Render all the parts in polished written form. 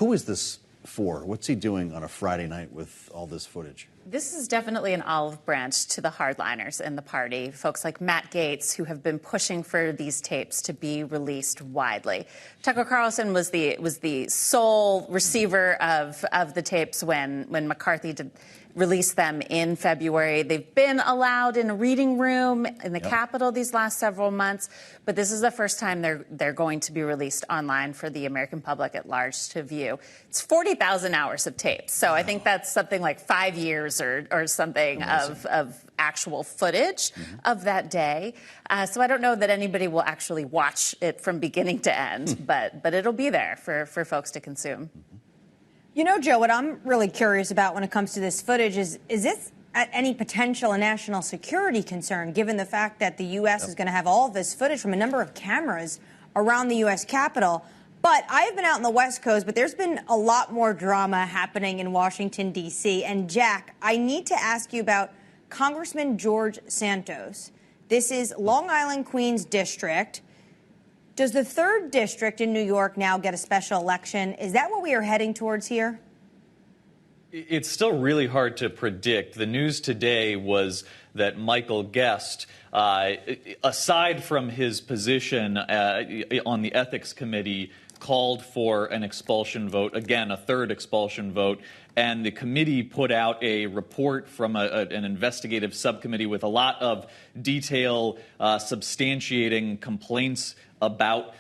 Who is this for? What's he doing on a Friday night with all this footage? This is definitely an olive branch to the hardliners in the party, folks like Matt Gaetz, who have been pushing for these tapes to be released widely. Tucker Carlson was the sole receiver of the tapes when McCarthy did release them in February. They've been allowed in a reading room in the Capitol these last several months, but this is the first time they're going to be released online for the American public at large to view. It's 40,000 hours of tapes, so I think that's something like 5 years or something of actual footage of that day. So I don't know that anybody will actually watch it from beginning to end, but it'll be there for folks to consume. You know, Joe, what I'm really curious about when it comes to this footage is this at any potential a national security concern, given the fact that the U.S. is going to have all of this footage from a number of cameras around the U.S. Capitol? But I have been out on the West Coast, but there's been a lot more drama happening in Washington, D.C. And, Jack, I need to ask you about Congressman George Santos. This is Long Island, Queens District. Does the 3rd District in New York now get a special election? Is that what we are heading towards here? It's still really hard to predict. The news today was that Michael Guest, aside from his position on the Ethics Committee, called for an expulsion vote, again, a 3rd expulsion vote. And the committee put out a report from an investigative subcommittee with a lot of detail substantiating complaints about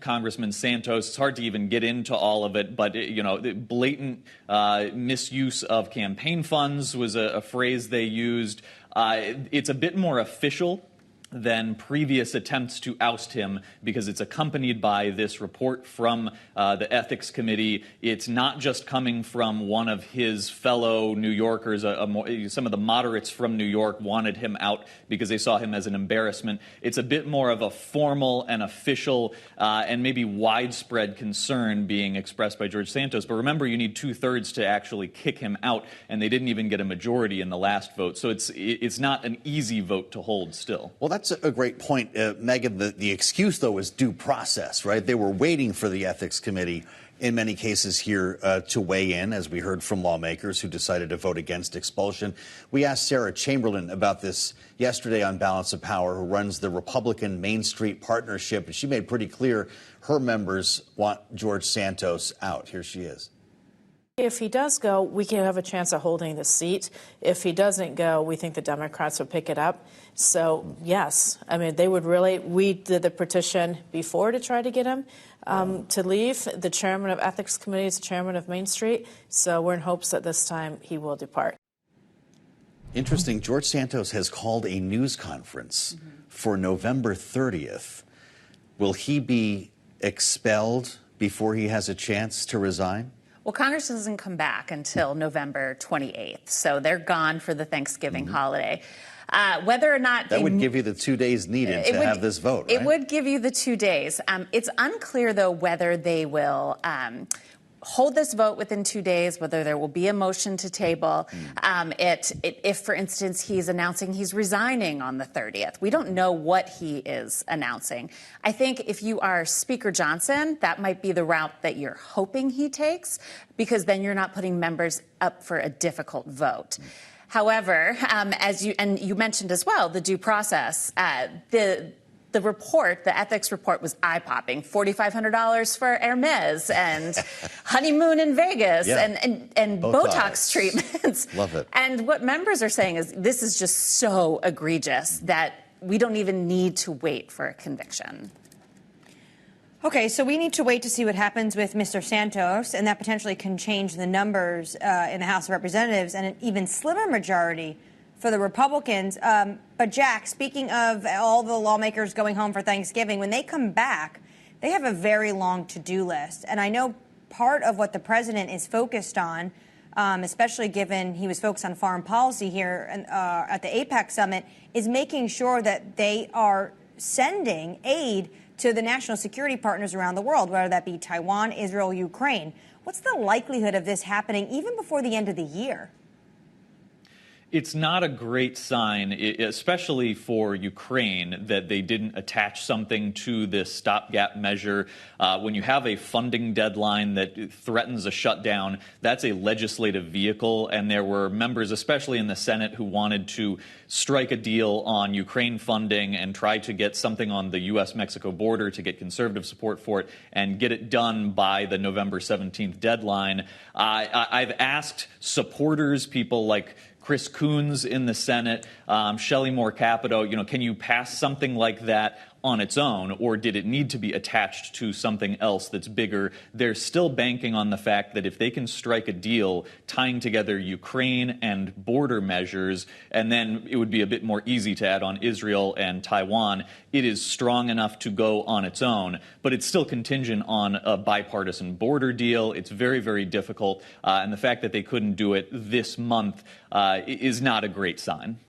Congressman Santos. It's hard to even get into all of it, but, the blatant misuse of campaign funds was a phrase they used. It's a bit more official than previous attempts to oust him because it's accompanied by this report from the Ethics Committee. It's not just coming from one of his fellow New Yorkers. Some of the moderates from New York wanted him out because they saw him as an embarrassment. It's a bit more of a formal and official and maybe widespread concern being expressed by George Santos. But remember, you need 2/3 to actually kick him out, and they didn't even get a majority in the last vote. So it's not an easy vote to hold still. Well, that's a great point, Megan. The excuse, though, is due process, right? They were waiting for the Ethics Committee in many cases here to weigh in, as we heard from lawmakers who decided to vote against expulsion. We asked Sarah Chamberlain about this yesterday on Balance of Power, who runs the Republican Main Street Partnership, and she made pretty clear her members want George Santos out. Here she is. If he does go, we can have a chance of holding the seat. If he doesn't go, we think the Democrats will pick it up. So, yes, I mean, they would really, we did the petition before to try to get him to leave. The chairman of Ethics Committee is the chairman of Main Street. So we're in hopes that this time he will depart. Interesting. George Santos has called a news conference for November 30th. Will he be expelled before he has a chance to resign? Well, Congress doesn't come back until November 28th, so they're gone for the Thanksgiving holiday. Whether or not that would give you the 2 days needed to have this vote, right? It would give you the 2 days. It's unclear, though, whether they will hold this vote within 2 days, whether there will be a motion to table. If, for instance, he's announcing he's resigning on the 30th. We don't know what he is announcing. I think if you are Speaker Johnson, that might be the route that you're hoping he takes, because then you're not putting members up for a difficult vote. However, as you mentioned as well, the due process, the report, the ethics report, was eye-popping. $4,500 for Hermes and honeymoon in Vegas and Botox treatments. Love it. And what members are saying is this is just so egregious that we don't even need to wait for a conviction. Okay, so we need to wait to see what happens with Mr. Santos, and that potentially can change the numbers in the House of Representatives and an even slimmer majority for the Republicans. But, Jack, speaking of all the lawmakers going home for Thanksgiving, when they come back, they have a very long to-do list. And I know part of what the president is focused on, especially given he was focused on foreign policy here at the APEC summit, is making sure that they are sending aid to the national security partners around the world, whether that be Taiwan, Israel, Ukraine. What's the likelihood of this happening even before the end of the year? It's not a great sign, especially for Ukraine, that they didn't attach something to this stopgap measure. When you have a funding deadline that threatens a shutdown, that's a legislative vehicle, and there were members, especially in the Senate, who wanted to strike a deal on Ukraine funding and try to get something on the U.S.-Mexico border to get conservative support for it and get it done by the November 17th deadline. I've asked supporters, people like Chris Coons in the Senate, Shelley Moore Capito, can you pass something like that on its own, or did it need to be attached to something else that's bigger? They're still banking on the fact that if they can strike a deal tying together Ukraine and border measures, and then it would be a bit more easy to add on Israel and Taiwan, it is strong enough to go on its own. But it's still contingent on a bipartisan border deal. It's very, very difficult. And the fact that they couldn't do it this month is not a great sign.